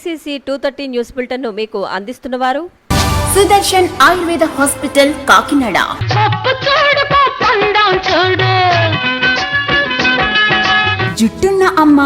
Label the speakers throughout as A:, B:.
A: CCC 230 news bulletin ను మీకు అందిస్తున్నవారు
B: Sudarshan Ayurveda hospital Kakinada. జుట్టున్న అమ్మ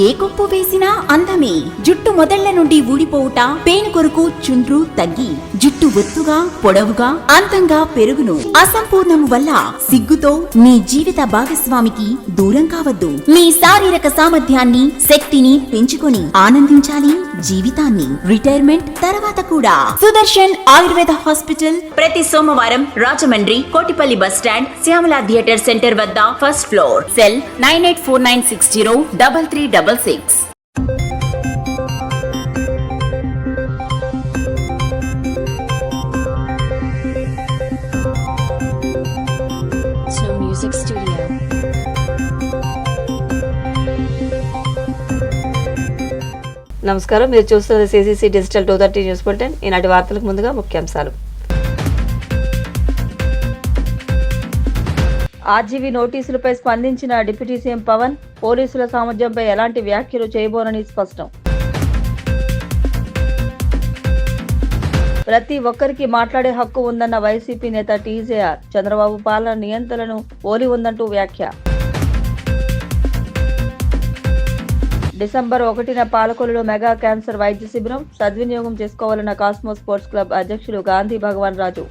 B: ఏ కొప్పు వేసినా అందమే. జుట్టు మొదళ్ల నుండి ఊడిపోవుట, పేను కొరకు చుండ్రు తగ్గి జుట్టు ఒత్తుగా పొడవుగా అందంగా పెరుగును. అసంపూర్ణము వల్ల సిగ్గుతో మీ జీవిత భాగస్వామికి దూరం కావద్దు. మీ శారీరక సామర్థ్యాన్ని శక్తిని పెంచుకొని ఆనందించాలి జీవితాన్ని. రిటైర్మెంట్ తర్వాత కూడా సుదర్శన్ ఆయుర్వేద హాస్పిటల్ ప్రతి సోమవారం Rajahmundry Kotipalli bus stand Shyamala theatre centre వద్ద first floor. Cell 9849603366.
A: Music Studio. నమస్కారం, మీరు చూస్తున్న CCC డిజిటల్ 230 న్యూస్ బులెటిన్. ఈనాటి వార్తలకు ముందుగా ముఖ్యాంశాలు. ఆర్జీవీ నోటీసులపై స్పందించిన డిప్యూటీ సీఎం పవన్, పోలీసుల సామర్థ్యంపై ఎలాంటి వ్యాఖ్యలు చేయబోనని స్పష్టం. ప్రతి ఒక్కరికి మాట్లాడే హక్కు ఉందన్న వైసీపీ నేత టీజేఆర్, చంద్రబాబు పాలన నియంత్రణను పోలి ఉందంటూ వ్యాఖ్య. డిసెంబర్ 1న పాలకొల్లులో మెగా క్యాన్సర్ వైద్య శిబిరం సద్వినియోగం చేసుకోవాలన్న కాస్మో స్పోర్ట్స్ క్లబ్ అధ్యక్షులు గాంధీ భగవాన్ రాజు.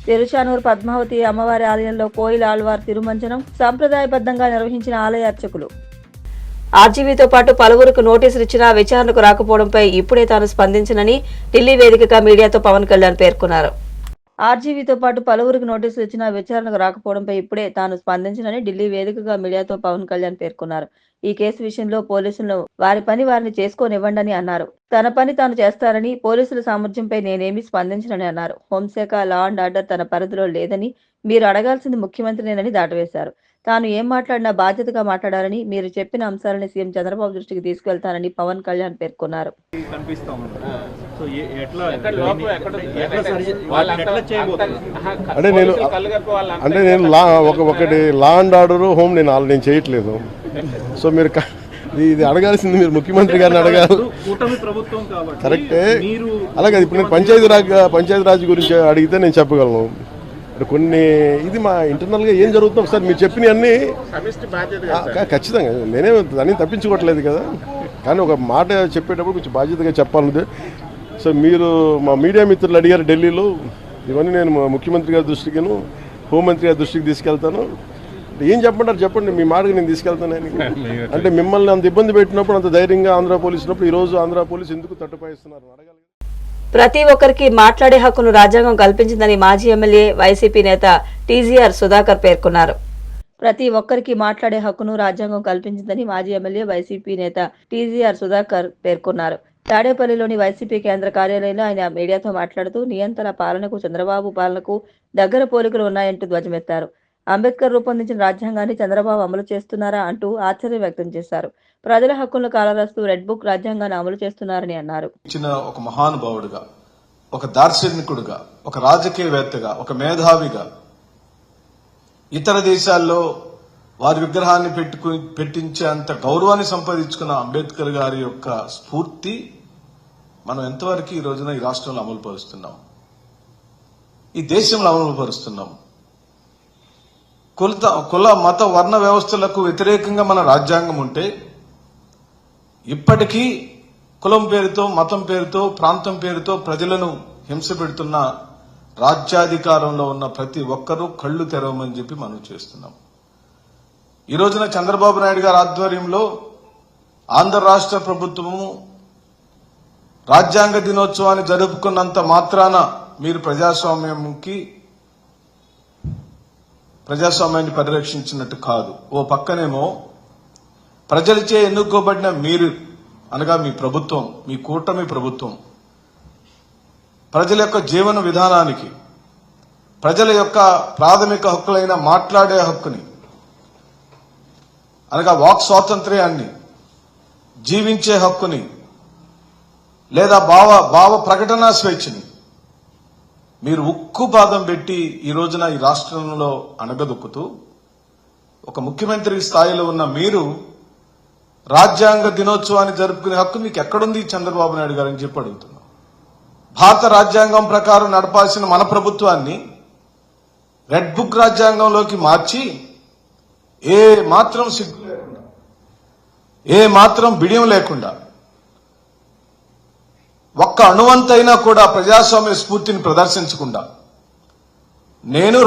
A: తిరుచానూరు పద్మావతి అమ్మవారి ఆలయంలో కోయిల ఆళ్వార్ తిరుమంజనం సంప్రదాయబద్ధంగా నిర్వహించిన ఆలయ అర్చకులు. ఆర్జీవీతో పాటు పలువురికి నోటీసులు ఇచ్చినా విచారణకు రాకపోవడంపై ఇప్పుడే తాను స్పందించనని ఢిల్లీ వేదికగా మీడియాతో పవన్ కళ్యాణ్ పేర్కొన్నారు. ఆర్జీవీతో పాటు పలువురికి నోటీసులు ఇచ్చినా విచారణకు రాకపోవడంపై ఇప్పుడే తాను స్పందించనని ఢిల్లీ వేదికగా మీడియాతో పవన్ కళ్యాణ్ పేర్కొన్నారు. ఈ కేసు విషయంలో పోలీసులను వారి పని వారిని చేసుకోనివ్వండని అన్నారు. తన పని తాను చేస్తారని, పోలీసుల సామర్థ్యంపై నేనేమీ స్పందించనని అన్నారు. హోంశాఖ, లా అండ్ ఆర్డర్ తన పరిధిలో లేదని, మీరు అడగాల్సింది ముఖ్యమంత్రినేనని దాటవేశారు. తాను ఏం మాట్లాడినా బాధ్యతగా మాట్లాడాలని, మీరు చెప్పిన అంశాలని సీఎం చంద్రబాబు దృష్టికి తీసుకెళ్తానని పవన్ కళ్యాణ్ పేర్కొన్నారు.
C: అంటే నేను ఒకటి లా అండ్ ఆర్డర్ హోమ్ నేను చేయట్లేదు. సో మీరు ఇది అడగాల్సింది మీరు ముఖ్యమంత్రి గారిని అడగాలి. కరెక్టే. అలాగే ఇప్పుడు నేను పంచాయతీరాజ్ గురించి అడిగితే నేను చెప్పగలను. కొన్ని ఇది మా ఇంటర్నల్గా ఏం జరుగుతుందో ఒకసారి మీరు చెప్పినవన్నీ ఖచ్చితంగా నేనే దాన్ని తప్పించుకోవట్లేదు కదా, కానీ ఒక మాట చెప్పేటప్పుడు కొంచెం బాధ్యతగా చెప్పాలన్నది. సో మీరు మా మీడియా మిత్రులు అడిగారు ఢిల్లీలో, ఇవన్నీ నేను ముఖ్యమంత్రి గారి దృష్టికిను హోంమంత్రి గారి దృష్టికి తీసుకెళ్తాను. ఏం చెప్పంటారు చెప్పండి, మీ మాటకు నేను తీసుకెళ్తానని. అంటే మిమ్మల్ని అంత ఇబ్బంది పెట్టినప్పుడు, అంత ధైర్యంగా ఆంధ్ర పోలీసు ఉన్నప్పుడు ఈరోజు ఆంధ్ర పోలీసు ఎందుకు తట్టుపాయిస్తున్నారు అడగాలి.
A: ప్రతి ఒక్కరికి మాట్లాడే హక్కును రాజ్యాంగం కల్పించిందని మాజీ ఎమ్మెల్యే వైసీపీ నేత టీజీఆర్ సుధాకర్ పేర్కొన్నారు. ప్రతి ఒక్కరికి మాట్లాడే హక్కును రాజ్యాంగం కల్పించిందని మాజీ ఎమ్మెల్యే వైసీపీ నేత టీజీఆర్ సుధాకర్ పేర్కొన్నారు. తాడేపల్లిలోని వైసీపీ కేంద్ర కార్యాలయంలో ఆయన మీడియాతో మాట్లాడుతూ, నియంత్రణ పాలనకు చంద్రబాబు పాలనకు దగ్గర పోలికలు ఉన్నాయంటూ ధ్వజమెత్తారు. అంబేద్కర్ రూపొందించిన రాజ్యాంగాన్ని చంద్రబాబు అమలు చేస్తున్నారా అంటూ ఆశ్చర్యం వ్యక్తం చేశారు. ప్రజల హక్కులను కాలరాస్తూ రెడ్ బుక్ రాజ్యాంగాన్ని అమలు చేస్తున్నారని అన్నారు.
D: ఒక మహానుభావుడిగా, ఒక దార్శనికుడుగా, ఒక రాజకీయవేత్తగా, ఒక మేధావిగా ఇతర దేశాల్లో వారి విగ్రహాన్ని పెట్టించేంత గౌరవాన్ని సంపాదించుకున్న అంబేద్కర్ గారి యొక్క స్ఫూర్తి మనం ఎంతవరకు ఈ రోజున ఈ రాష్ట్రంలో అమలు పరుస్తున్నాం, ఈ దేశంలో అమలు పరుస్తున్నాం. కుల మత వర్ణ వ్యవస్థలకు వ్యతిరేకంగా మన రాజ్యాంగం ఉంటే ఇప్పటికీ కులం పేరుతో, మతం పేరుతో, ప్రాంతం పేరుతో ప్రజలను హింస పెడుతున్న రాజ్యాధికారంలో ఉన్న ప్రతి ఒక్కరూ కళ్లు తెరవమని చెప్పి మనం చేస్తున్నాం. ఈ రోజున చంద్రబాబు నాయుడు గారి ఆధ్వర్యంలో ఆంధ్ర రాష్ట్ర ప్రభుత్వము రాజ్యాంగ దినోత్సవాన్ని జరుపుకున్నంత మాత్రాన మీరు ప్రజాస్వామ్యాన్ని పరిరక్షించినట్టు కాదు. ఓ పక్కనేమో ప్రజలచే ఎన్నుకోబడిన మీరు అనగా మీ ప్రభుత్వం, మీ కూటమి ప్రభుత్వం ప్రజల యొక్క జీవన విధానానికి, ప్రజల యొక్క ప్రాథమిక హక్కులైన మాట్లాడే హక్కుని అనగా వాక్ స్వాతంత్ర్యాన్ని, జీవించే హక్కుని లేదా భావ ప్రకటనా స్వేచ్ఛని మీరు ఉక్కు పాదం పెట్టి ఈ రోజున ఈ రాష్ట్రంలో అణగదొక్కుతూ, ఒక ముఖ్యమంత్రి స్థాయిలో ఉన్న మీరు రాజ్యాంగ దినోత్సవాన్ని జరుపుకునే హక్కు మీకు ఎక్కడుంది చంద్రబాబు నాయుడు గారు అని చెప్పి అడుగుతున్నాం. భారత రాజ్యాంగం ప్రకారం నడపాల్సిన మన ప్రభుత్వాన్ని రెడ్ బుక్ రాజ్యాంగంలోకి మార్చి ఏ మాత్రం సిగ్గు లేకుండా, ఏ మాత్రం బిడియం లేకుండా, ఒక్క అణువంతైనా కూడా ప్రజాస్వామ్య స్ఫూర్తిని ప్రదర్శించకుండా నేను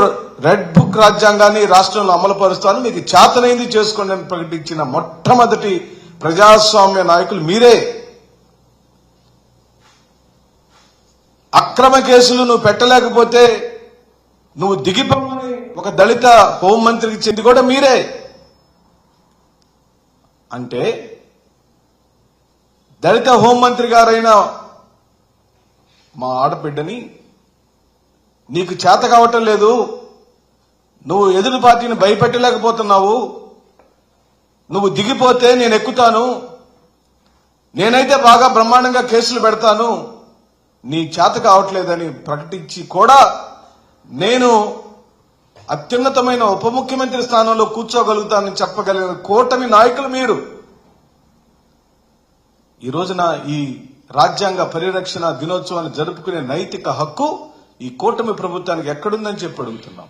D: రెడ్ బుక్ రాజ్యాంగాన్ని రాష్ట్రంలో అమలు పరుస్తాను, మీకు చేతనైంది చేసుకోండి అని ప్రకటించిన మొట్టమొదటి ప్రజాస్వామ్య నాయకులు మీరే. అక్రమ కేసులు నువ్వు పెట్టలేకపోతే నువ్వు దిగిపోమని ఒక దళిత హోంమంత్రికి చెంది కూడా మీరే. అంటే దళిత హోంమంత్రి గారైన మా ఆడబిడ్డని నీకు చేత కావటం లేదు, నువ్వు ఎదురు పార్టీని భయపెట్టలేకపోతున్నావు, నువ్వు దిగిపోతే నేను ఎక్కుతాను, నేనైతే బాగా బ్రహ్మాండంగా కేసులు పెడతాను, నీ చేత కావట్లేదని ప్రకటించి కూడా నేను అత్యున్నతమైన ఉప ముఖ్యమంత్రి స్థానంలో కూర్చోగలుగుతానని చెప్పగలిగిన కూటమి నాయకులు మీరు. ఈ రోజున ఈ రాజ్యాంగ పరిరక్షణ దినోత్సవాన్ని జరుపుకునే నైతిక హక్కు ఈ కూటమి ప్రభుత్వానికి ఎక్కడుందని చెప్పి అడుగుతున్నాం.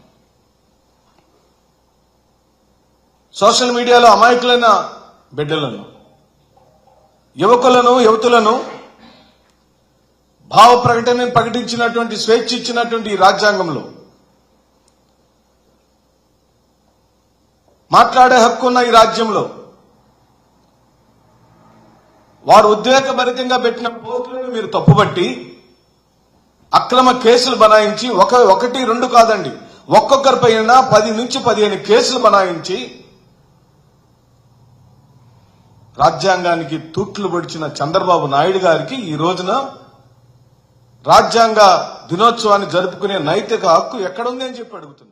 D: సోషల్ మీడియాలో అమాయకులైన బిడ్డలను, యువకులను, యువతులను భావ ప్రకటనను ప్రకటించినటువంటి స్వేచ్ఛ ఇచ్చినటువంటి ఈ రాజ్యాంగంలో మాట్లాడే హక్కు ఉన్న ఈ రాజ్యంలో వారు ఉద్వేగభరితంగా పెట్టిన పోస్టులను మీరు తప్పుబట్టి అక్రమ కేసులు బనాయించి ఒకటి రెండు కాదండి, ఒక్కొక్కరిపైన 10 నుంచి 15 కేసులు బనాయించి రాజ్యాంగానికి తూట్లు పొడిచిన చంద్రబాబు నాయుడు గారికి ఈ రోజున రాజ్యాంగ దినోత్సవాన్ని జరుపుకునే నైతిక హక్కు ఎక్కడుంది అని చెప్పి అడుగుతున్నాం.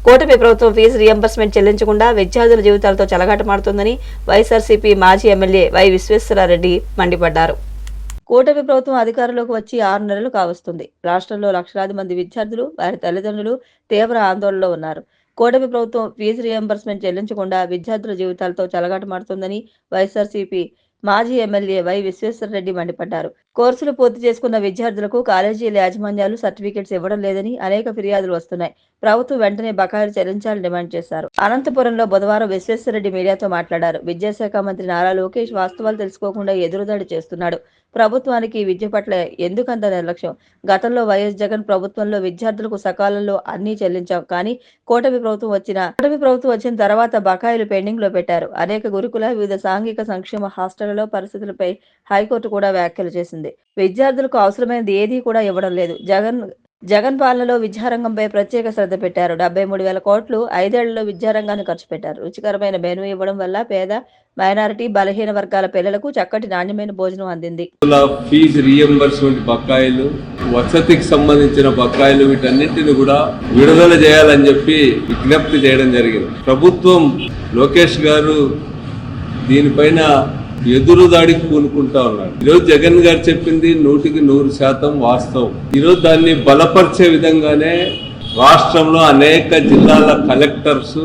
A: కూటమి ప్రభుత్వం ఫీజు రియంబర్స్మెంట్ చెల్లించకుండా విద్యార్థుల జీవితాలతో చెలగాటమాడుతోందని వైఎస్ఆర్సీపీ మాజీ ఎమ్మెల్యే వై విశ్వేశ్వరరెడ్డి మండిపడ్డారు. కూటమి ప్రభుత్వం అధికారంలోకి వచ్చి 6 నెలలు కావస్తుంది. రాష్ట్రంలో లక్షలాది మంది విద్యార్థులు, వారి తల్లిదండ్రులు తీవ్ర ఆందోళనలో ఉన్నారు. కూటమి ప్రభుత్వం ఫీజు రియంబర్స్మెంట్ చెల్లించకుండా విద్యార్థుల జీవితాలతో చెలగాటమాడుతోందని వైఎస్ఆర్సీపీ మాజీ ఎమ్మెల్యే వై విశ్వేశ్వరరెడ్డి మండిపడ్డారు. కోర్సులు పూర్తి చేసుకున్న విద్యార్థులకు కాలేజీల యాజమాన్యాలు సర్టిఫికెట్స్ ఇవ్వడం లేదని అనేక ఫిర్యాదులు వస్తున్నాయి. ప్రభుత్వం వెంటనే బకాయిలు చెల్లించాలని డిమాండ్ చేశారు. అనంతపురంలో బుధవారం విశ్వేశ్వరరెడ్డి మీడియాతో మాట్లాడారు. విద్యాశాఖ మంత్రి నారా లోకేష్ వాస్తవాలు తెలుసుకోకుండా ఎదురుదాడి చేస్తున్నాడు. ప్రభుత్వానికి విద్య పట్ల ఎందుకంత నిర్లక్ష్యం? గతంలో వైఎస్ జగన్ ప్రభుత్వంలో విద్యార్థులకు సకాలంలో అన్ని చెల్లించాం, కానీ కూటమి ప్రభుత్వం వచ్చిన తర్వాత బకాయిలు పెండింగ్ లో పెట్టారు. అనేక గురుకుల, వివిధ సాంఘిక సంక్షేమ హాస్టళ్లలో పరిస్థితులపై హైకోర్టు కూడా వ్యాఖ్యలు చేసింది. విద్యార్థులకు అవసరమైనది ఏదీ కూడా ఇవ్వడం లేదు. జగన్ పాలనలో విద్యారంగంపై ప్రత్యేక శ్రద్ధ పెట్టారు. 73,000 కోట్లు 5 ఏళ్లలో విద్యారంగాన్ని ఖర్చు పెట్టారు. రుచికరమైన మెనూ ఇవ్వడం వల్ల పేద, మైనారిటీ, బలహీన వర్గాల పిల్లలకు చక్కటి నాణ్యమైన భోజనం అందింది.
E: ఫీజు రియంబర్స్మెంట్ బకాయిలు, వసతికి సంబంధించిన బకాయిలు, వీటన్నింటిని కూడా విడుదల చేయాలని చెప్పి విజ్ఞప్తి చేయడం జరిగింది. ప్రభుత్వం, లోకేష్ గారు దీనిపైన ఎదురుదాడికి పూనుకుంటా ఉన్నాడు. ఈరోజు జగన్ గారు చెప్పింది 100% వాస్తవం. ఈరోజు దాన్ని బలపరిచే విధంగానే రాష్ట్రంలో అనేక జిల్లాల కలెక్టర్స్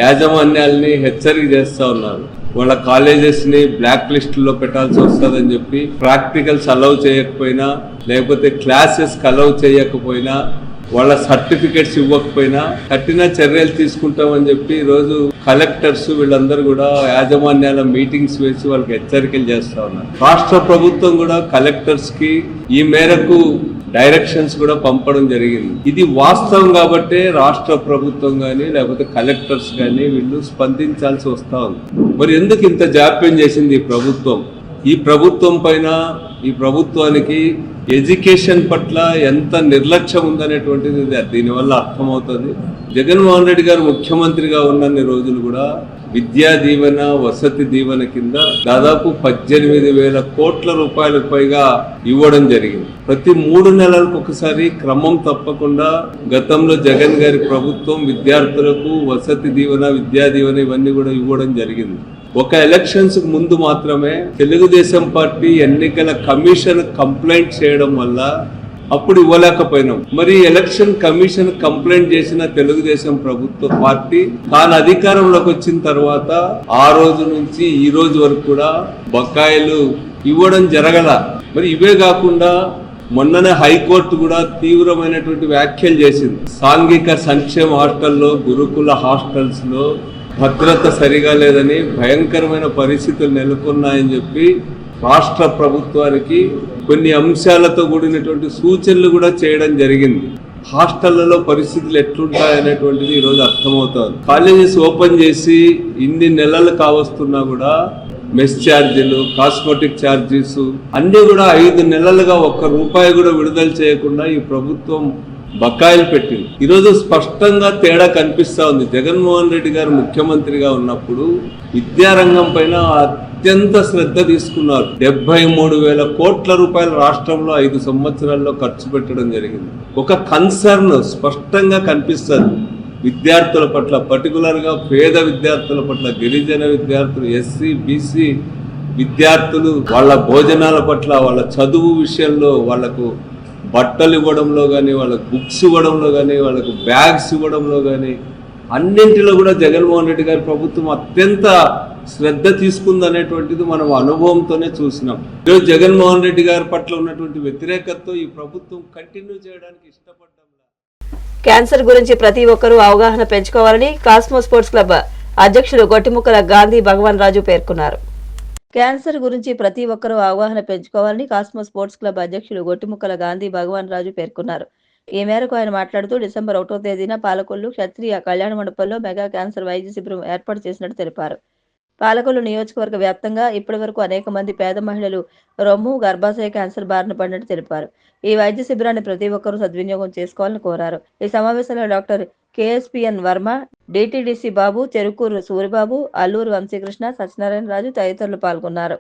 E: యాజమాన్యాల్ని హెచ్చరిక చేస్తా ఉన్నారు. వాళ్ళ కాలేజెస్ ని బ్లాక్ లిస్ట్ లో పెట్టాల్సి వస్తుందని చెప్పి, ప్రాక్టికల్స్ అలౌ చేయకపోయినా, లేకపోతే క్లాసెస్ అలౌ చేయకపోయినా, వాళ్ళ సర్టిఫికెట్స్ ఇవ్వకపోయినా కఠిన చర్యలు తీసుకుంటామని చెప్పి ఈరోజు కలెక్టర్స్ వీళ్ళందరూ కూడా యాజమాన్యాల మీటింగ్స్ వేసి వాళ్ళకి హెచ్చరికలు చేస్తా ఉన్నారు. రాష్ట్ర ప్రభుత్వం కూడా కలెక్టర్స్ కి ఈ మేరకు డైరెక్షన్స్ కూడా పంపడం జరిగింది. ఇది వాస్తవం కాబట్టే రాష్ట్ర ప్రభుత్వం కానీ లేకపోతే కలెక్టర్స్ కానీ వీళ్ళు స్పందించాల్సి వస్తా ఉంది. మరి ఎందుకు ఇంత జాప్యం చేసింది ఈ ప్రభుత్వం? ఈ ప్రభుత్వం పైన, ఈ ప్రభుత్వానికి ఎడ్యుకేషన్ పట్ల ఎంత నిర్లక్ష్యం ఉందనేటువంటిది దీనివల్ల అర్థమవుతుంది. జగన్మోహన్ రెడ్డి గారు ముఖ్యమంత్రిగా ఉన్నన్ని రోజులు కూడా విద్యా దీవెన, వసతి దీవెన కింద దాదాపు 18,000 కోట్ల రూపాయలకు పైగా ఇవ్వడం జరిగింది. ప్రతి 3 నెలలకు ఒకసారి క్రమం తప్పకుండా గతంలో జగన్ గారి ప్రభుత్వం విద్యార్థులకు వసతి దీవెన, విద్యా దీవెన ఇవన్నీ కూడా ఇవ్వడం జరిగింది. ఒక ఎలక్షన్స్ ముందు మాత్రమే తెలుగుదేశం పార్టీ ఎన్నికల కమిషన్ కంప్లైంట్ చేయడం వల్ల అప్పుడు ఇవ్వలేకపోయినాం. మరి ఎలక్షన్ కమిషన్ కంప్లైంట్ చేసిన తెలుగుదేశం ప్రభుత్వ పార్టీ తాను అధికారంలోకి వచ్చిన తర్వాత ఆ రోజు నుంచి ఈ రోజు వరకు కూడా బకాయిలు ఇవ్వడం జరగల. మరి ఇవే కాకుండా మొన్ననే హైకోర్టు కూడా తీవ్రమైనటువంటి వ్యాఖ్యలు చేసింది. సాంఘిక సంక్షేమ హాస్టల్లో, గురుకుల హాస్టల్స్ లో భద్రత సరిగా లేదని, భయంకరమైన పరిస్థితులు నెలకొన్నాయని చెప్పి రాష్ట్ర ప్రభుత్వానికి కొన్ని అంశాలతో కూడినటువంటి సూచనలు కూడా చేయడం జరిగింది. హాస్టళ్లలో పరిస్థితులు ఎట్లుంటాయనేటువంటిది ఈరోజు అర్థమవుతుంది. కాలేజెస్ ఓపెన్ చేసి ఇన్ని నెలలు కావస్తున్నా కూడా మెస్ ఛార్జీలు, కాస్మెటిక్ ఛార్జీస్ అన్ని కూడా 5 నెలలుగా ₹1 కూడా విడుదల చేయకుండా ఈ ప్రభుత్వం బకాయిలు పెట్టింది. ఈరోజు స్పష్టంగా తేడా కనిపిస్తా ఉంది. జగన్మోహన్ రెడ్డి గారు ముఖ్యమంత్రిగా ఉన్నప్పుడు విద్యారంగం పైన అత్యంత శ్రద్ధ తీసుకున్నారు. 73,000 కోట్ల రూపాయలు రాష్ట్రంలో 5 సంవత్సరాల్లో ఖర్చు పెట్టడం జరిగింది. ఒక కన్సర్న్ స్పష్టంగా కనిపిస్తుంది విద్యార్థుల పట్ల, పర్టికులర్ గా పేద విద్యార్థుల పట్ల, గిరిజన విద్యార్థులు, ఎస్సీ బీసీ విద్యార్థులు వాళ్ళ భోజనాల పట్ల, వాళ్ళ చదువు విషయంలో, వాళ్లకు బట్టలు ఇవ్వడంలో కానీ, వాళ్ళకు బుక్స్ ఇవ్వడంలో కానీ, వాళ్ళకు బ్యాగ్స్ ఇవ్వడంలో కానీ అన్నింటిలో కూడా జగన్మోహన్ రెడ్డి గారి ప్రభుత్వం అత్యంత శ్రద్ధ తీసుకుందనేటువంటిది మనం అనుభవంతోనే చూసినాం. ఈరోజు జగన్మోహన్ రెడ్డి గారి పట్ల ఉన్నటువంటి వ్యతిరేకతతో ఈ ప్రభుత్వం కంటిన్యూ చేయడానికి ఇష్టపడ్డాం.
A: క్యాన్సర్ గురించి ప్రతి ఒక్కరూ అవగాహన పెంచుకోవాలని కాస్మో స్పోర్ట్స్ క్లబ్ అధ్యక్షులు గొట్టిముక్కల గాంధీ భగవాన్ రాజు పేర్కొన్నారు. క్యాన్సర్ గురించి ప్రతి ఒక్కరూ అవగాహన పెంచుకోవాలని కాస్మో స్పోర్ట్స్ క్లబ్ అధ్యక్షులు గొట్టిముక్కల గాంధీ భగవాన్ రాజు పేర్కొన్నారు. ఈ మేరకు ఆయన మాట్లాడుతూ డిసెంబర్ 1వ తేదీన పాలకొల్లు క్షత్రియ కళ్యాణ మండపంలో మెగా క్యాన్సర్ వైద్య శిబిరం ఏర్పాటు చేసినట్టు తెలిపారు. పాలకొల్లు నియోజకవర్గ వ్యాప్తంగా ఇప్పటి వరకు అనేక మంది పేద మహిళలు రొమ్ము, గర్భాశయ క్యాన్సర్ బారిన పడినట్టు తెలిపారు. ఈ వైద్య శిబిరాన్ని ప్రతి ఒక్కరూ సద్వినియోగం చేసుకోవాలని కోరారు. ఈ సమావేశంలో డాక్టర్ KSPN వర్మ, DTDC బాబు, చెరుకూరు సూరిబాబు, అల్లూరు వంశీకృష్ణ, సత్యనారాయణ రాజు తదితరులు పాల్గొన్నారు.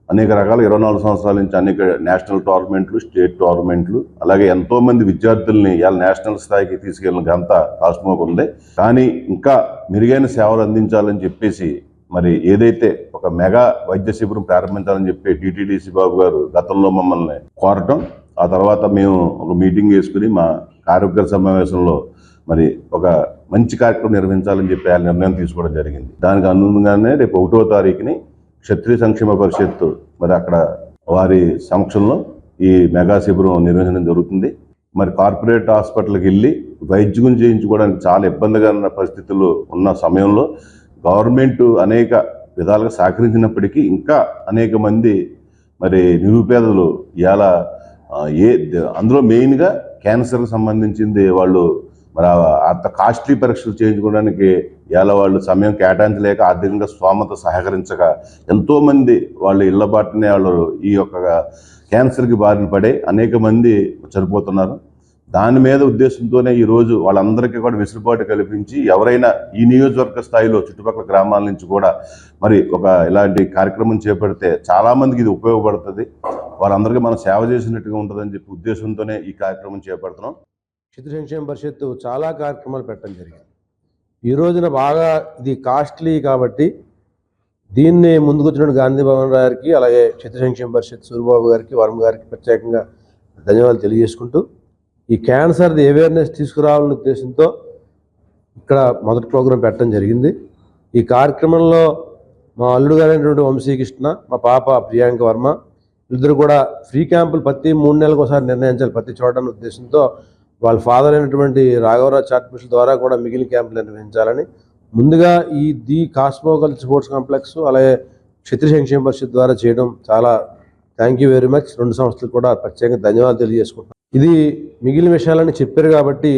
F: అనేక రకాల 24 సంవత్సరాల నుంచి అనేక నేషనల్ టోర్నమెంట్లు, స్టేట్ టోర్నమెంట్లు, అలాగే ఎంతో మంది విద్యార్థుల్ని ఇవాళ నేషనల్ స్థాయికి తీసుకెళ్లిన ఘనత కాస్మోకు ఉంది. కానీ ఇంకా మెరుగైన సేవలు అందించాలని చెప్పేసి మరి ఏదైతే ఒక మెగా వైద్య శిబిరం ప్రారంభించాలని చెప్పి DTDC బాబు గారు గతంలో మమ్మల్ని కోరటం, ఆ తర్వాత మేము ఒక మీటింగ్ వేసుకుని మా కార్యవర్గ సమావేశంలో మరి ఒక మంచి కార్యక్రమం నిర్వహించాలని చెప్పి ఆయన నిర్ణయం తీసుకోవడం జరిగింది. దానికి అనుగుణంగానే రేపు 1వ తారీఖుని క్షత్రియ సంక్షేమ పరిషత్ మరి అక్కడ వారి సమక్షంలో ఈ మెగా శిబిరం నిర్వహించడం జరుగుతుంది. మరి కార్పొరేట్ హాస్పిటల్కి వెళ్ళి వైద్యం చేయించుకోవడానికి చాలా ఇబ్బందిగా ఉన్న పరిస్థితులు ఉన్న సమయంలో గవర్నమెంట్ అనేక విధాలుగా సహకరించినప్పటికీ ఇంకా అనేక మంది మరి నిరుపేదలు ఇవాళ అందులో మెయిన్గా క్యాన్సర్కి సంబంధించింది వాళ్ళు మరి అంత కాస్ట్లీ పరీక్షలు చేయించుకోవడానికి ఇవాళ వాళ్ళు సమయం కేటాయించలేక, ఆర్థికంగా స్తోమత సహకరించక ఎంతోమంది వాళ్ళు ఇళ్ల బాటనే వాళ్ళు ఈ యొక్క క్యాన్సర్కి బారిన పడే అనేక మంది చనిపోతున్నారు. దాని మీద ఉద్దేశంతోనే ఈరోజు వాళ్ళందరికీ కూడా వెసులుబాటు కల్పించి ఎవరైనా ఈ నియోజకవర్గ స్థాయిలో చుట్టుపక్కల గ్రామాల నుంచి కూడా మరి ఒక ఇలాంటి కార్యక్రమం చేపడితే చాలామందికి ఇది ఉపయోగపడుతుంది, వాళ్ళందరికీ మనం సేవ చేసినట్టుగా ఉంటుందని చెప్పి ఉద్దేశంతోనే ఈ కార్యక్రమం చేపడుతున్నాం.
G: క్షత్రియ సంక్షేమ పరిషత్తు చాలా కార్యక్రమాలు పెట్టడం జరిగింది. ఈ రోజున బాగా ఇది కాస్ట్లీ కాబట్టి దీన్ని ముందుకొచ్చిన గాంధీ భవన్ గారికి, అలాగే క్షత్రియ సంక్షేమ పరిషత్ సూరిబాబు గారికి, వర్మ గారికి ప్రత్యేకంగా ధన్యవాదాలు తెలియజేసుకుంటూ ఈ క్యాన్సర్ది అవేర్నెస్ తీసుకురావాలనే ఉద్దేశంతో ఇక్కడ మొదటి ప్రోగ్రాం పెట్టడం జరిగింది. ఈ కార్యక్రమంలో మా అల్లుడు గారైనటువంటి వంశీకృష్ణ, మా పాప ప్రియాంక వర్మ ఇద్దరు కూడా ఫ్రీ క్యాంపులు ప్రతి 3 నెలలకు ఒకసారి నిర్ణయించాలి ప్రతి చోట ఉద్దేశంతో వాళ్ళ ఫాదర్ అయినటువంటి రాఘవరావు చారిటబుల్ ద్వారా కూడా మిగిలిన క్యాంపులు నిర్వహించాలని ముందుగా ది కాస్మో స్పోర్ట్స్ కాంప్లెక్స్ అలాగే క్షత్రియ సంక్షేమ పరిషత్ ద్వారా చేయడం చాలా థ్యాంక్ యూ వెరీ మచ్. 2 సంస్థలు కూడా ప్రత్యేకంగా ధన్యవాదాలు తెలియజేసుకుంటున్నాం. ఇది మిగిలిన విషయాలని చెప్పారు కాబట్టి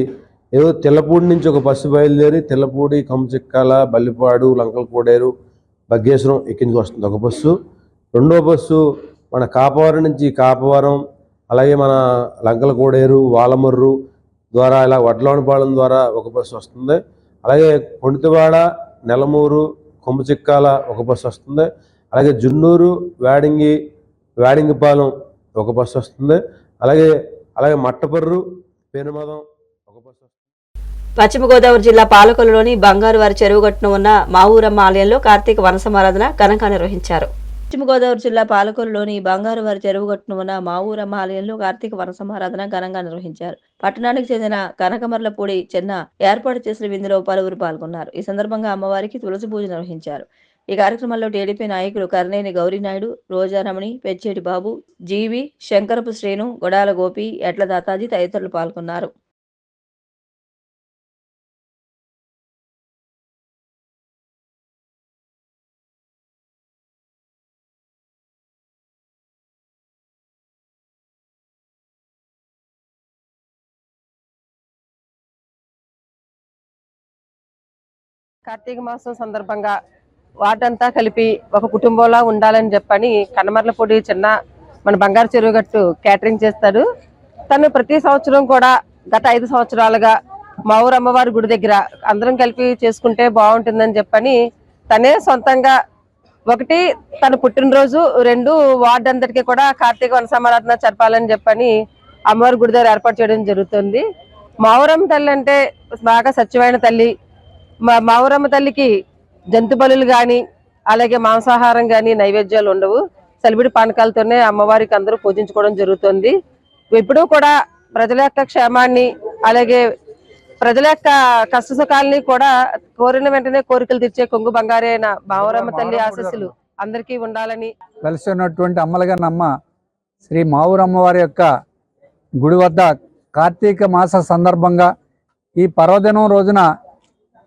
G: ఏదో తెల్లపూడి నుంచి ఒక బస్సు బయలుదేరి తెల్లపూడి, కంచిక్కాల, బల్లిపాడు, లంకల కోడేరు, బగ్గేశ్వరం ఎక్కించుకు వస్తుంది ఒక బస్సు. 2వ బస్సు మన కాపవరం నుంచి కాపవరం, అలాగే మన లంకల కోడేరు, వాలమర్రు ద్వారా ఇలా వడ్లవనపాలెం ద్వారా ఒక బస్సు వస్తుంది. అలాగే కొండితవాడ, నెలమూరు, కొమ్మచిక్కాల ఒక బస్సు వస్తుంది. అలాగే జున్నూరు, వేడింగిపాలెం ఒక బస్సు వస్తుంది. అలాగే మట్టపర్రు, పేనుమదం ఒక బస్సు వస్తుంది.
A: పశ్చిమ గోదావరి జిల్లా పాలకొల్లులోని బంగారువారి చెరువుగట్టున ఉన్న మా ఊరమ్మ ఆలయంలో కార్తీక వన సమారాధన ఘనంగా నిర్వహించారు. పశ్చిమ గోదావరి జిల్లా పాలకొల్లులోని బంగారువారి చెరువుగట్టున ఉన్న మా ఊరమ్మ ఆలయంలో కార్తీక వన సమారాధన ఘనంగా నిర్వహించారు. పట్టణానికి చెందిన కనకమర్లపూడి చెన్న ఏర్పాటు చేసిన విందులో పలువురు పాల్గొన్నారు. ఈ సందర్భంగా అమ్మవారికి తులసి పూజ నిర్వహించారు. ఈ కార్యక్రమంలో టీడీపీ నాయకులు కర్నేని గౌరీనాయుడు, రోజారమణి, పెచ్చేటి బాబు, జీవి, శంకరపు శ్రేణు, గొడాల గోపి, ఎట్ల దాతాజీ తదితరులు పాల్గొన్నారు.
H: కార్తీక మాసం సందర్భంగా వాటంతా కలిపి ఒక కుటుంబంలా ఉండాలని చెప్పని కనమర్లపూడి చిన్న మన బంగారు చెరువుగట్టు క్యాటరింగ్ చేస్తాడు. తను ప్రతి సంవత్సరం కూడా గత 5 సంవత్సరాలుగా మా ఊరు అమ్మవారి గుడి దగ్గర అందరం కలిపి చేసుకుంటే బాగుంటుందని చెప్పని తనే సొంతంగా ఒకటి తన పుట్టినరోజు, 2 వార్డు అందరికీ కూడా కార్తీక వన సమారాధన జరపాలని చెప్పని అమ్మవారి గుడి దగ్గర ఏర్పాటు చేయడం జరుగుతుంది. మా ఊరమ్మ తల్లి అంటే బాగా సత్యమైన తల్లి. మా ఊరమ్మ తల్లికి జంతు బలులు కానీ అలాగే మాంసాహారం కానీ నైవేద్యాలు ఉండవు. సలిబిడి పానకాలతోనే అమ్మవారికి అందరూ పూజించుకోవడం జరుగుతుంది. ఎప్పుడూ కూడా ప్రజల యొక్క క్షేమాన్ని అలాగే ప్రజల యొక్క కష్ట సుఖాలని కూడా కోరిన వెంటనే కోరికలు తెచ్చే కొంగు బంగారే అయిన మా ఊరమ్మ తల్లి ఆశీస్సులు అందరికీ ఉండాలని
I: కలిసి ఉన్నటువంటి అమ్మలుగారి అమ్మ శ్రీ మావురమ్మవారి యొక్క గుడి వద్ద కార్తీక మాస సందర్భంగా ఈ పర్వదినం రోజున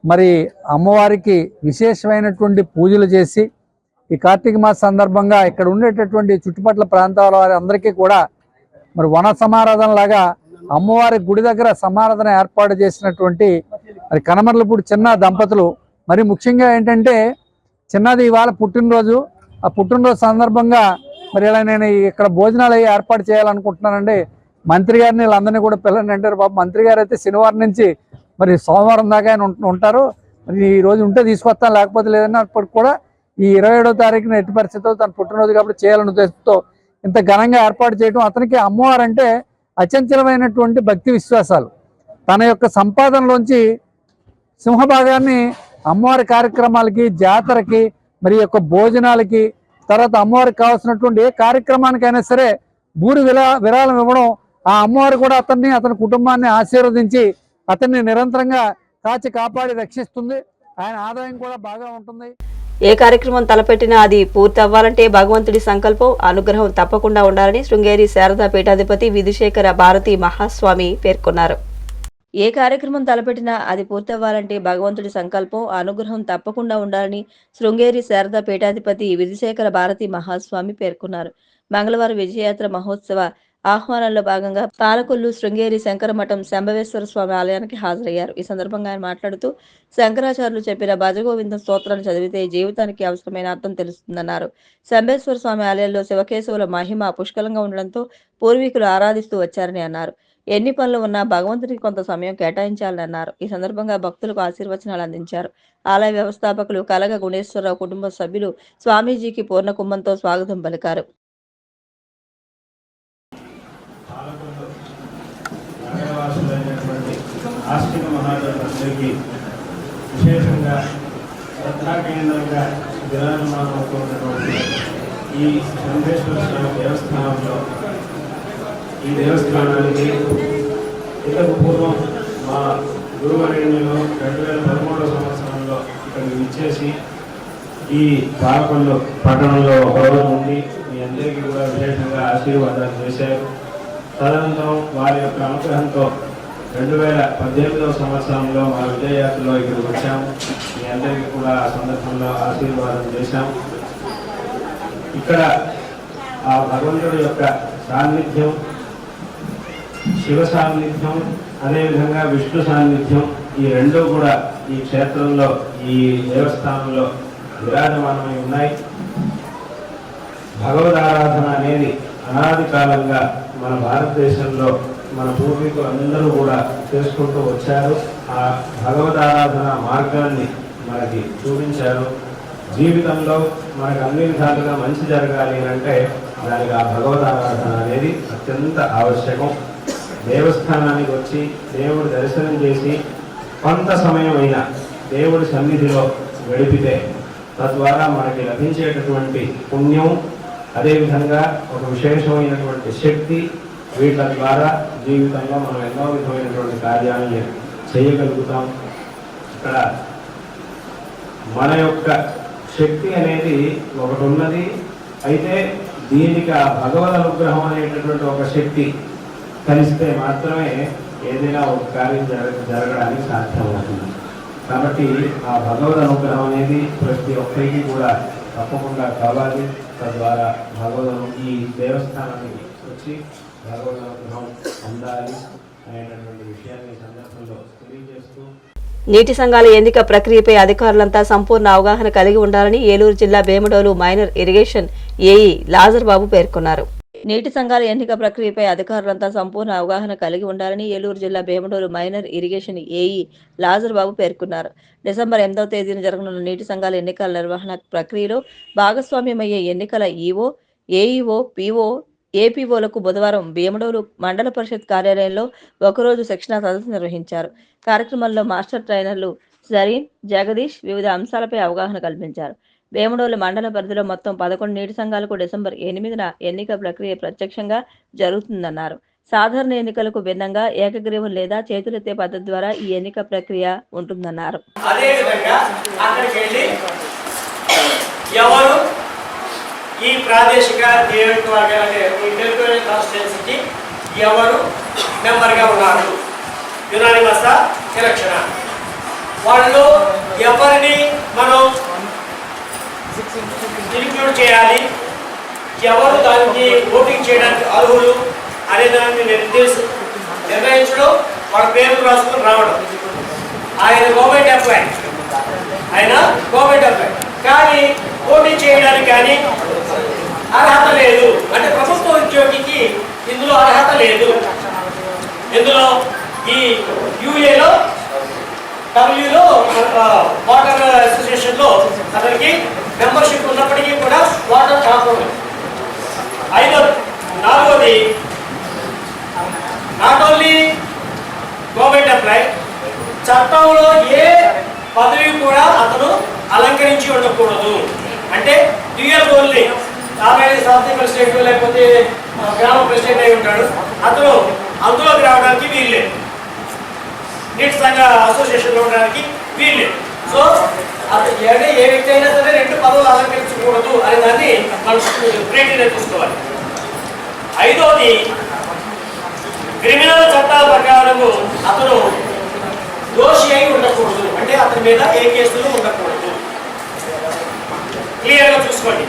I: మరి అమ్మవారికి విశేషమైనటువంటి పూజలు చేసి ఈ కార్తీక మాస సందర్భంగా ఇక్కడ ఉండేటటువంటి చుట్టుపక్కల ప్రాంతాల వారి అందరికీ కూడా మరి వన సమారాధన లాగా అమ్మవారి గుడి దగ్గర సమారాధన ఏర్పాటు చేసినటువంటి మరి కనమర్లపూడి చిన్న దంపతులు. మరి ముఖ్యంగా ఏంటంటే చిన్నది ఇవాళ పుట్టినరోజు. ఆ పుట్టినరోజు సందర్భంగా మరి ఇలా నేను ఇక్కడ భోజనాలు అవి ఏర్పాటు చేయాలనుకుంటున్నానండి. మంత్రి గారిని వీళ్ళందరినీ కూడా పిల్లల్ని అంటారు. బాబు మంత్రి గారు అయితే శనివారం నుంచి మరి సోమవారం దాకా ఆయన ఉంటారు. మరి ఈ రోజు ఉంటే తీసుకొస్తాను, లేకపోతే లేదన్నా అప్పటికి కూడా ఈ 27వ తారీఖున ఎట్టి పరిస్థితిలో తన పుట్టినరోజు కాబట్టి చేయాలని ఉద్దేశంతో ఇంత ఘనంగా ఏర్పాటు చేయడం. అతనికి అమ్మవారంటే అచంచలమైనటువంటి భక్తి విశ్వాసాలు. తన యొక్క సంపాదనలోంచి సింహభాగాన్ని అమ్మవారి కార్యక్రమాలకి, జాతరకి, మరి యొక్క భోజనాలకి, తర్వాత అమ్మవారికి కావాల్సినటువంటి ఏ కార్యక్రమానికైనా సరే భూరి విరాళం ఇవ్వడం. ఆ అమ్మవారు కూడా అతని కుటుంబాన్ని ఆశీర్వదించి అతన్ని నిరంతరంగా కాచి కాపాడి రక్షిస్తుంది. ఆయన ఆదాయం కూడా బాగా ఉంటుంది.
A: ఏ కార్యక్రమం తలపెట్టినా అది పూర్తి అవ్వాలంటే భగవంతుడి సంకల్పం, అనుగ్రహం తప్పకుండా ఉండాలని శృంగేరి శారదా పీఠాధిపతి విధుశేఖర భారతి మహాస్వామి పేర్కొన్నారు. ఏ కార్యక్రమం తలపెట్టినా అది పూర్తవ్వాలంటే భగవంతుడి సంకల్పం, అనుగ్రహం తప్పకుండా ఉండాలని శృంగేరి శారదా పీఠాధిపతి విధుశేఖర భారతి మహాస్వామి పేర్కొన్నారు. మంగళవారం విజయయాత్ర మహోత్సవ ఆహ్వానంలో భాగంగా పాలకొల్లు శృంగేరి శంకరమఠం శంభవేశ్వర స్వామి ఆలయానికి హాజరయ్యారు. ఈ సందర్భంగా ఆయన మాట్లాడుతూ శంకరాచార్యులు చెప్పిన భజగోవిందం స్తోత్రాన్ని చదివితే జీవితానికి అవసరమైన అర్థం తెలుస్తుందన్నారు. శంభేశ్వర స్వామి ఆలయంలో శివకేశవుల మహిమ పుష్కలంగా ఉండడంతో పూర్వీకులు ఆరాధిస్తూ వచ్చారని అన్నారు. ఎన్ని పనులు ఉన్నా భగవంతుడికి కొంత సమయం కేటాయించాలని అన్నారు. ఈ సందర్భంగా భక్తులకు ఆశీర్వచనాలు అందించారు. ఆలయ వ్యవస్థాపకులు కలగ గుణేశ్వరరావు కుటుంబ సభ్యులు స్వామీజీకి పూర్ణ కుంభంతో స్వాగతం పలికారు.
J: ఆస్తిక మహాజనులందరికీ విశేషంగా శ్రద్ధాకేంద్రంగా విరాజమానమవుతున్నటువంటి ఈ శంభేశ్వర స్వామి దేవస్థానంలో ఈ దేవస్థానానికి ఇంతకు పూర్వం మా గురువరేణ్యులు 2013 సంవత్సరంలో ఇక్కడికి విచ్చేసి ఈ పాలకొల్లు పట్టణంలో ఒకరోజు ఉండి మీ అందరికీ కూడా విశేషంగా ఆశీర్వాదాలు చేశారు. తదనంతరం వారి యొక్క అనుగ్రహంతో 2018 సంవత్సరంలో మా విజయయాత్రలో ఇక్కడికి వచ్చాము. మీ అందరికీ కూడా ఆ సందర్భంలో ఆశీర్వాదం చేశాం. ఇక్కడ ఆ భగవంతుడి యొక్క సాన్నిధ్యం, శివ సాన్నిధ్యం, అదేవిధంగా విష్ణు సాన్నిధ్యం, ఈ రెండూ కూడా ఈ క్షేత్రంలో, ఈ దేవస్థానంలో విరాజమానమై ఉన్నాయి. భగవదారాధన అనేది అనాది కాలంగా మన భారతదేశంలో మన పూర్వీకులు అందరూ కూడా చేసుకుంటూ వచ్చారు. ఆ భగవదారాధన మార్గాన్ని మనకి చూపించారు. జీవితంలో మనకు అన్ని విధాలుగా మంచి జరగాలి అంటే దానికి ఆ భగవదారాధన అనేది అత్యంత ఆవశ్యకం. దేవస్థానానికి వచ్చి దేవుడి దర్శనం చేసి కొంత సమయం అయినా దేవుడి సన్నిధిలో గడిపితే తద్వారా మనకి లభించేటటువంటి పుణ్యం, అదేవిధంగా ఒక విశేషమైనటువంటి శక్తి, వీటి ద్వారా జీవితంలో మనం ఎన్నో విధమైనటువంటి కార్యాలను చేయగలుగుతాం. ఇక్కడ మన యొక్క శక్తి అనేది ఒకటి ఉన్నది. అయితే దీనికి ఆ భగవద్ అనుగ్రహం అనేటటువంటి ఒక శక్తి కలిస్తే మాత్రమే ఏదైనా ఒక కార్యం జరగడానికి సాధ్యమవుతుంది. కాబట్టి ఆ భగవద్ అనుగ్రహం అనేది ప్రతి ఒక్కరికి కూడా తప్పకుండా కావాలి. తద్వారా ఈ దేవస్థానానికి వచ్చి భగవద్ అనుగ్రహం పొందాలి అనేటటువంటి విషయాన్ని ఈ సందర్భంలో తెలియజేస్తూ,
A: నీటి సంఘాల ఎన్నిక ప్రక్రియపై అధికారులంతా సంపూర్ణ అవగాహన కలిగి ఉండాలని ఏలూరు జిల్లా Bhimadole minor irrigation AE Lazar Babu పేర్కొన్నారు. నీటి సంఘాల ఎన్నిక ప్రక్రియపై అధికారులంతా సంపూర్ణ అవగాహన కలిగి ఉండాలని ఏలూరు జిల్లా Bhimadole minor irrigation AE Lazar Babu పేర్కొన్నారు. డిసెంబర్ 8వ తేదీన జరగనున్న నీటి సంఘాల ఎన్నికల నిర్వహణ ప్రక్రియలో భాగస్వామ్యమయ్యే ఎన్నికల ఈఓ, ఏఈఓ, పీఓ, ఏపీఓలకు బుధవారం భీమడోలు మండల పరిషత్ కార్యాలయంలో ఒకరోజు శిక్షణా సదస్సు నిర్వహించారు. కార్యక్రమంలో మాస్టర్ ట్రైనర్లు జరీన్, జగదీష్ వివిధ అంశాలపై అవగాహన కల్పించారు. భీమడోలు మండల పరిధిలో మొత్తం 11 నీటి సంఘాలకు డిసెంబర్ 8న ఎన్నిక ప్రక్రియ ప్రత్యక్షంగా జరుగుతుందన్నారు. సాధారణ ఎన్నికలకు భిన్నంగా ఏకగ్రీవం లేదా చేతులెత్తే పద్ధతి ద్వారా ఈ ఎన్నిక ప్రక్రియ ఉంటుందన్నారు.
K: ఈ ప్రాదేశిక నియోజకవర్గాలకి టెరిటోరియల్ కాన్స్టిట్యున్సీకి ఎవరు మెంబర్గా ఉన్నారు, యునానిమస్ ఎలక్షన్, వాళ్ళు ఎవరిని మనం ఇంక్లూడ్ చేయాలి, ఎవరు దానికి ఓటింగ్ చేయడానికి అర్హులు అనే దాన్ని నిర్ణయించడం, వాళ్ళ పేరు రాసుకొని రావడం. ఆయన గవర్నమెంట్ ఎంప్లాయ్ కానీ పోటీ చేయడానికి కానీ అర్హత లేదు. అంటే ప్రభుత్వ ఉద్యోగికి ఇందులో అర్హత లేదు. ఇందులో ఈ యూఏలో డబ్ల్యూలో వాటర్ అసోసియేషన్లో అతనికి మెంబర్షిప్ ఉన్నప్పటికీ కూడా వాటర్ కాకూడదు. నాలుగోది, నాట్ ఓన్లీ గవర్నమెంట్ ఎంప్లాయ్, చట్టంలో ఏ పదవి కూడా అతను అలంకరించి ఉండకూడదు. అంటే డ్యూయల్ ఓన్లీ, సాంస్థిక ప్రెసిడెంట్ లేకపోతే గ్రామ ప్రెసిడెంట్ అయి ఉంటాడు, అతను అందులోకి రావడానికి వీల్లేదు, నీటి సంఘ అసోసియేషన్లో ఉండడానికి వీల్లేదు. సో అంటే ఏ వ్యక్తి అయినా సరే 2 పదవులు అలంకరించకూడదు అనే దాన్ని మనం క్రైటీరియా చూసుకోవాలి. ఐదోది, క్రిమినల్ చట్టాల ప్రకారము అతను దోషి అయి ఉండకూడదు. అంటే అతని మీద ఏ కేసులు ఉండకూడదు. క్లియర్గా చూసుకోండి.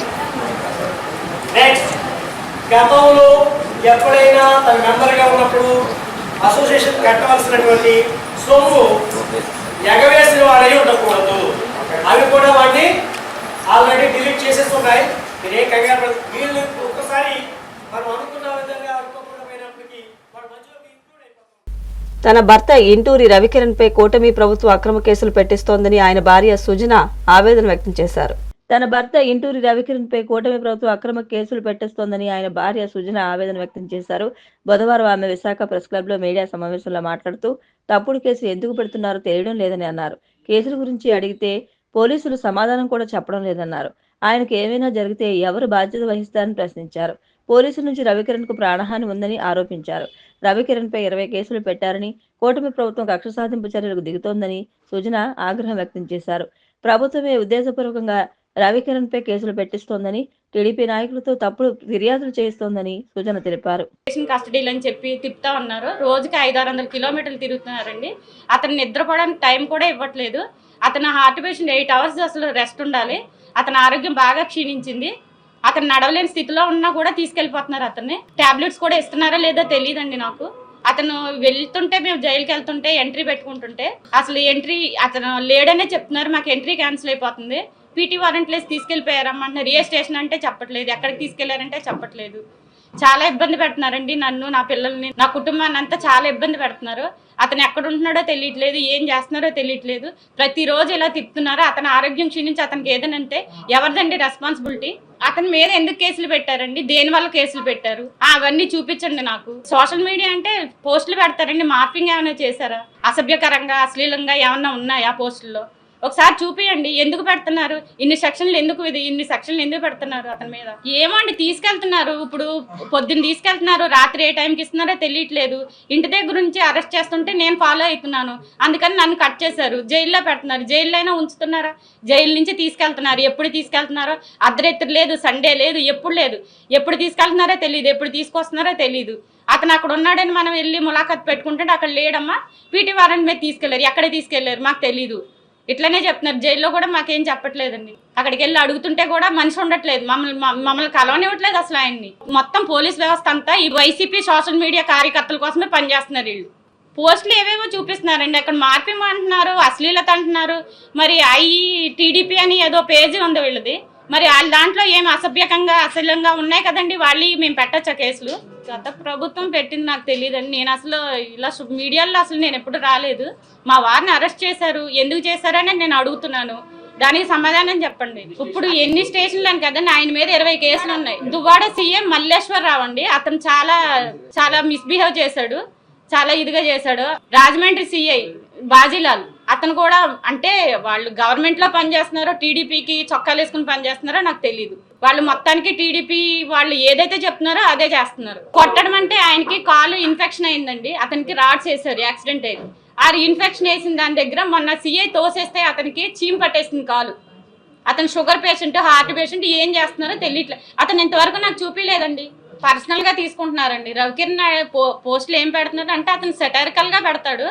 K: నెక్స్ట్, గతంలో ఎప్పుడైనా తన మెంబర్గా ఉన్నప్పుడు అసోసియేషన్ కట్టవలసినటువంటి సొమ్ము ఎగవేసిన వాడై ఉండకూడదు. అవి కూడా వాడిని ఆల్రెడీ డిలీట్ చేసేస్తున్నాయి. మీరే కంగారు, వీళ్ళు ఒక్కసారి మనం అనుకున్న విధంగా అనుకోకుండా పోయినప్పటికీ వాడు మధ్యలోకి ఇంక్లూడ్ అయిపోతారు.
A: తన భర్త ఇంటూరి రవికిరణ్పై కూటమి ప్రభుత్వం అక్రమ కేసులు పెట్టిస్తోందని ఆయన భార్య సుజన ఆవేదన వ్యక్తం చేశారు. తన భర్త ఇంటూరి రవికిరణ్పై కూటమి ప్రభుత్వం అక్రమ కేసులు పెట్టిస్తోందని ఆయన భార్య సుజన ఆవేదన వ్యక్తం చేశారు. బుధవారం ఆమె విశాఖ ప్రెస్ క్లబ్ లో మీడియా సమావేశంలో మాట్లాడుతూ తప్పుడు కేసులు ఎందుకు పెడుతున్నారో తెలియడం లేదని అన్నారు. కేసుల గురించి అడిగితే పోలీసులు సమాధానం కూడా చెప్పడం లేదన్నారు. ఆయనకు ఏమైనా జరిగితే ఎవరు బాధ్యత వహిస్తారని ప్రశ్నించారు. పోలీసుల నుంచి రవికిరణ్ కు ప్రాణహాని ఉందని ఆరోపించారు. రవికిరణ్ పై 20 కేసులు పెట్టారని, కూటమి ప్రభుత్వం కక్ష సాధింపు చర్యలకు దిగుతోందని సుజన ఆగ్రహం వ్యక్తం చేశారు. ప్రభుత్వమే ఉద్దేశపూర్వకంగా రవికిరణ్ పై కేసులు పెట్టిస్తోందని, టీడీపీ నాయకులతో తప్పుడు ఫిర్యాదులు చేయిస్తోందని సుజన తెలిపారు.
L: కస్టడీలు అని చెప్పి తిప్పుతా ఉన్నారు. రోజుకి 500-600 కిలోమీటర్లు తిరుగుతున్నారండి. అతను నిద్రపోవడానికి టైం కూడా ఇవ్వట్లేదు. అతను హార్ట్ పేషెంట్ 8 అవర్స్ అసలు రెస్ట్ ఉండాలి. అతని ఆరోగ్యం బాగా క్షీణించింది. అతను నడవలేని స్థితిలో ఉన్నా కూడా తీసుకెళ్లిపోతున్నారు. అతన్ని టాబ్లెట్స్ కూడా ఇస్తున్నారా లేదా తెలియదండి నాకు. అతను వెళ్తుంటే, మేము జైలుకి వెళ్తుంటే ఎంట్రీ పెట్టుకుంటుంటే అసలు అతను లేడనే చెప్తున్నారు. మాకు ఎంట్రీ క్యాన్సిల్ అయిపోతుంది. పీటీ వారెంట్ లేసి తీసుకెళ్ళిపోయారమ్మంటున్నారు. ఏ స్టేషన్ అంటే చెప్పట్లేదు, ఎక్కడికి తీసుకెళ్లారంటే చెప్పట్లేదు. చాలా ఇబ్బంది పెడుతున్నారండి నన్ను, నా పిల్లల్ని, నా కుటుంబాన్ని అంతా చాలా ఇబ్బంది పెడుతున్నారు. అతను ఎక్కడ ఉంటున్నాడో తెలియట్లేదు, ఏం చేస్తున్నారో తెలియట్లేదు. ప్రతిరోజు ఇలా తిప్పుతున్నారు. అతని ఆరోగ్యం క్షీణించి అతనికి ఏదైనా అంటే ఎవరిదండి రెస్పాన్సిబిలిటీ? అతని మీద ఎందుకు కేసులు పెట్టారండి? దేని వల్ల కేసులు పెట్టారు? అవన్నీ చూపించండి నాకు. సోషల్ మీడియా అంటే పోస్టులు పెడతారండి. మార్పింగ్ ఏమైనా చేశారా? అసభ్యకరంగా, అశ్లీలంగా ఏమన్నా ఉన్నాయా పోస్టుల్లో? ఒకసారి చూపియండి, ఎందుకు పెడుతున్నారు ఇన్ని సెక్షన్లు ఎందుకు పెడుతున్నారు అతని మీద? ఏమండి తీసుకెళ్తున్నారు, ఇప్పుడు పొద్దున్న తీసుకెళ్తున్నారు, రాత్రి ఏ టైంకి ఇస్తున్నారో తెలియట్లేదు. ఇంటి దగ్గర నుంచి అరెస్ట్ చేస్తుంటే నేను ఫాలో అవుతున్నాను, అందుకని నన్ను కట్ చేశారు, జైల్లో పెడుతున్నారు. జైల్లో అయినా ఉంచుతున్నారా? జైలు నుంచి తీసుకెళ్తున్నారు. ఎప్పుడు తీసుకెళ్తున్నారో అర్ధరాత్రి లేదు, సండే లేదు, ఎప్పుడు తీసుకెళ్తున్నారో తెలియదు, ఎప్పుడు తీసుకొస్తున్నారో తెలియదు. అతను అక్కడ ఉన్నాడని మనం వెళ్ళి ములాఖత్ పెట్టుకుంటే అక్కడ లేడమ్మా, పీటీ వారెంట్ మీద తీసుకెళ్లారు, ఎక్కడే తీసుకెళ్లారు మాకు తెలీదు, ఇట్లనే చెప్తున్నారు. జైల్లో కూడా మాకేం చెప్పట్లేదండి. అక్కడికి వెళ్ళి అడుగుతుంటే కూడా మనిషి ఉండట్లేదు, మమ్మల్ని కలవనివ్వట్లేదు అసలు ఆయన్ని. మొత్తం పోలీస్ వ్యవస్థ అంతా ఈ వైసీపీ సోషల్ మీడియా కార్యకర్తల కోసమే పనిచేస్తున్నారు. వీళ్ళు పోస్టులు ఏవేవో చూపిస్తున్నారండి, అక్కడ మార్పింగ్ అంటున్నారు, అశ్లీలత అంటున్నారు. మరి టీడీపీ అని ఏదో పేజీ ఉంది వీళ్ళది, మరి వాళ్ళ దాంట్లో ఏం అసభ్యంగా ఉన్నాయి కదండి, వాళ్ళు మేము పెట్టచ్చా కేసులు? గత ప్రభుత్వం పెట్టింది నాకు తెలియదండి. నేను అసలు ఇలా మీడియాలో నేను ఎప్పుడు రాలేదు. మా వారిని అరెస్ట్ చేశారు, ఎందుకు చేశారని నేను అడుగుతున్నాను, దానికి సమాధానం చెప్పండి. ఇప్పుడు ఎన్ని స్టేషన్లు అని కదండి, ఆయన మీద 20 కేసులు ఉన్నాయి. దువ్వాడ సీఎం మల్లేశ్వరరావు అండి, అతను చాలా మిస్బిహేవ్ చేశాడు, చాలా ఇదిగా చేశాడు. రాజమండ్రి సిఐ బాజీలాల్, అతను కూడా అంటే వాళ్ళు గవర్నమెంట్ లో పనిచేస్తున్నారో టీడీపీకి చొక్కాలు వేసుకుని పనిచేస్తున్నారో నాకు తెలియదు. వాళ్ళు మొత్తానికి టీడీపీ వాళ్ళు ఏదైతే చెప్తున్నారో అదే చేస్తున్నారు. కొట్టడం అంటే ఆయనకి కాలు ఇన్ఫెక్షన్ అయిందండి, అతనికి రాడ్స్ వేసారు, యాక్సిడెంట్ అయింది. ఆ ఇన్ఫెక్షన్ వేసిన దాని దగ్గర మొన్న సిఐ తోసేస్తే అతనికి చీమ్ పట్టేసింది కాలు. అతను షుగర్ పేషెంట్, హార్ట్ పేషెంట్, ఏం చేస్తున్నారో తెలియట్లేదు. అతను ఇంతవరకు నాకు చూపించలేదండి, పర్సనల్ గా తీసుకుంటున్నారండి. రవికిరణ్ పోస్టులు ఏం పెడుతున్నారు అంటే అతను సెటరికల్ గా పెడతాడు,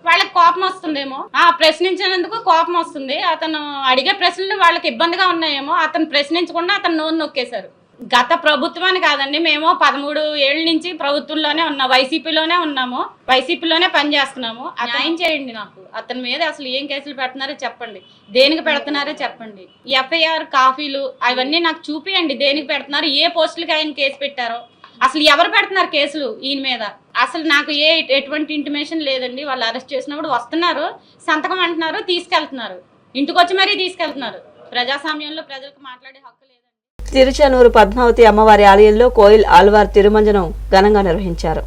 L: వాళ్ళకి కోపం వస్తుందేమో, ప్రశ్నించినందుకు కోపం వస్తుంది. అతను అడిగే ప్రశ్నలు వాళ్ళకి ఇబ్బందిగా ఉన్నాయేమో, అతను ప్రశ్నించకుండా అతను నోరు నొక్కేశారు. గత ప్రభుత్వాన్ని కాదండి, మేము 13 ఏళ్ళ నుంచి ప్రభుత్వంలోనే ఉన్నాం, వైసీపీలోనే ఉన్నాము, వైసీపీలోనే పనిచేస్తున్నాము. న్యాయం చేయండి నాకు. అతని మీద అసలు ఏం కేసులు పెడుతున్నారో చెప్పండి, దేనికి పెడుతున్నారో చెప్పండి. ఎఫ్ఐఆర్ కాపీలు అవన్నీ నాకు చూపియండి, దేనికి పెడుతున్నారు, ఏ పోస్టులకి ఆయన కేసు పెట్టారో, అసలు ఎవరు పెడుతున్నారు కేసులు ఈయన మీద. అసలు నాకు ఎటువంటి ఇంటిమేషన్ లేదండి. వాళ్ళు అరెస్ట్ చేసినప్పుడు వస్తున్నారు, సంతకం అంటున్నారు, తీసుకెళ్తున్నారు, ఇంటికి వచ్చి మరీ తీసుకెళ్తున్నారు. ప్రజాస్వామ్యంలో ప్రజలకు మాట్లాడే హక్కు లేదండి.
A: తిరుచానూరు పద్మావతి అమ్మవారి ఆలయంలో కోయిల్ ఆళ్వార్ తిరుమంజనం ఘనంగా నిర్వహించారు.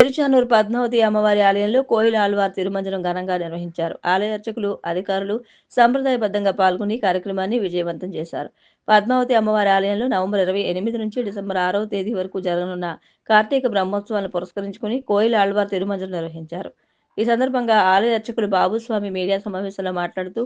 A: తిరుచానూరు పద్మావతి అమ్మవారి ఆలయంలో కోయిల్ ఆళ్వార్ తిరుమంజనం ఘనంగా నిర్వహించారు. ఆలయ అర్చకులు, అధికారులు సంప్రదాయబద్ధంగా పాల్గొని కార్యక్రమాన్ని విజయవంతం చేశారు. పద్మావతి అమ్మవారి ఆలయంలో నవంబర్ 28 నుంచి డిసెంబర్ 6వ తేదీ వరకు జరగనున్న కార్తీక బ్రహ్మోత్సవాలను పురస్కరించుకుని కోయిల్ ఆళ్వార్ తిరుమంజనం నిర్వహించారు. ఈ సందర్భంగా ఆలయ అర్చకులు బాబుస్వామి మీడియా సమావేశంలో మాట్లాడుతూ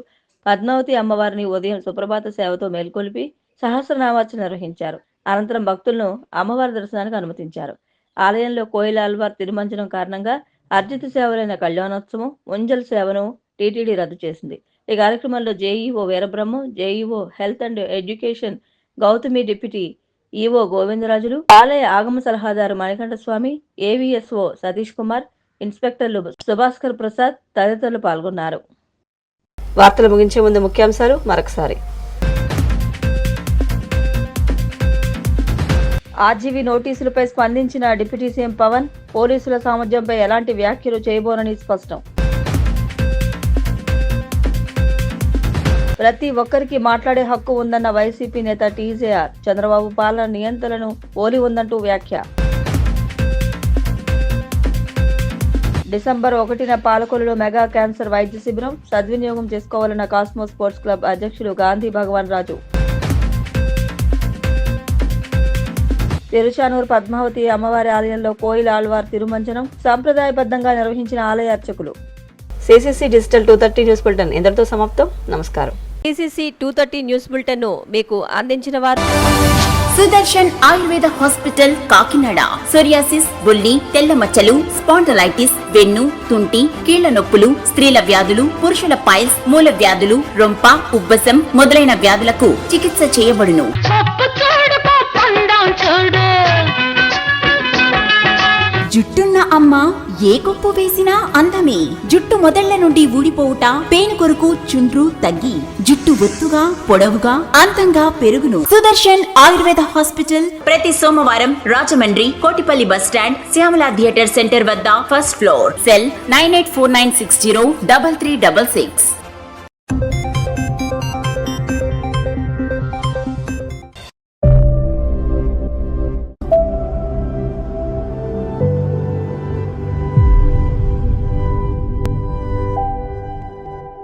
A: పద్మావతి అమ్మవారిని ఉదయం సుప్రభాత సేవతో మేల్కొల్పి సహస్రనామార్చన నిర్వహించారు. అనంతరం భక్తులను అమ్మవారి దర్శనానికి అనుమతించారు. ఆలయంలో కోయిల్ ఆళ్వార్ తిరుమంజనం కారణంగా అర్జిత సేవలైన కళ్యాణోత్సవం, ఉంజల్ సేవను టీటీడీ రద్దు చేసింది. ఈ కార్యక్రమంలో JEO Veerabrahmam, JEO health and education Gautami, deputy EO Govindarajulu, ఆలయ ఆగమ సలహాదారు మణికంఠస్వామి, ఏవీఎస్ఓ సతీష్ కుమార్, ఇన్స్పెక్టర్లు సుభాస్కర్ ప్రసాద్ తదితరులు పాల్గొన్నారు. వార్తలు ముగించే ముందు ముఖ్యాంశాలు మరొకసారి. ఆర్జీవీ నోటీసులపై స్పందించిన డిప్యూటీ సీఎం పవన్, పోలీసుల సామర్థ్యంపై ఎలాంటి వ్యాఖ్యలు చేయబోనని స్పష్టం. ప్రతి ఒక్కరికి మాట్లాడే హక్కు ఉందన్న వైసీపీ నేత టీజేఆర్, చంద్రబాబు పాలన నియంత్రణను పోలి ఉందంటూ వ్యాఖ్య. డిసెంబర్ 1న పాలకొల్లులో మెగా క్యాన్సర్ వైద్య శిబిరం సద్వినియోగం చేసుకోవాలన్న కాస్మో స్పోర్ట్స్ క్లబ్ అధ్యక్షులు గాంధీ భగవాన్ రాజు. తిరుచానూరు పద్మావతి అమ్మవారి ఆలయంలో కోయిల్ ఆళ్వార్ తిరుమంజనం సాంప్రదాయబద్ధంగా నిర్వహించిన ఆలయ అర్చకులు. సిసిసి డిజిటల్ 230 న్యూస్ బులెటిన్ ఇంతటితో సమాప్తం. నమస్కారం. సిసిసి 230 న్యూస్ బులెటిన్ ను మీకు అందించిన వారు
B: సుదర్శన్ ఆయుర్వేద హాస్పిటల్ కాకినాడ. సోరియాసిస్, బొల్లి, తెల్ల మచ్చలు, స్పాండలైటిస్, వెన్ను, తుంటి, కీళ్ల నొప్పులు, స్త్రీల వ్యాధులు, పురుషుల పైల్స్, మూల వ్యాధులు, రొంప, ఉబ్బసం మొదలైన వ్యాధులకు చికిత్స చేయబడును. జుట్టున్న అమ్మ ఏ కొప్పు వేసినా అందమే. జుట్టు మొదళ్ల నుండి ఊడిపోవుట, పేను కొరకు చుండ్రు తగ్గి జుట్టు ఒత్తుగా, పొడవుగా, అందంగా పెరుగును. సుదర్శన్ ఆయుర్వేద హాస్పిటల్ ప్రతి సోమవారం Rajahmundry Kotipalli bus stand, Shyamala theatre centre వద్ద ఫస్ట్ ఫ్లోర్. సెల్ 9849603366.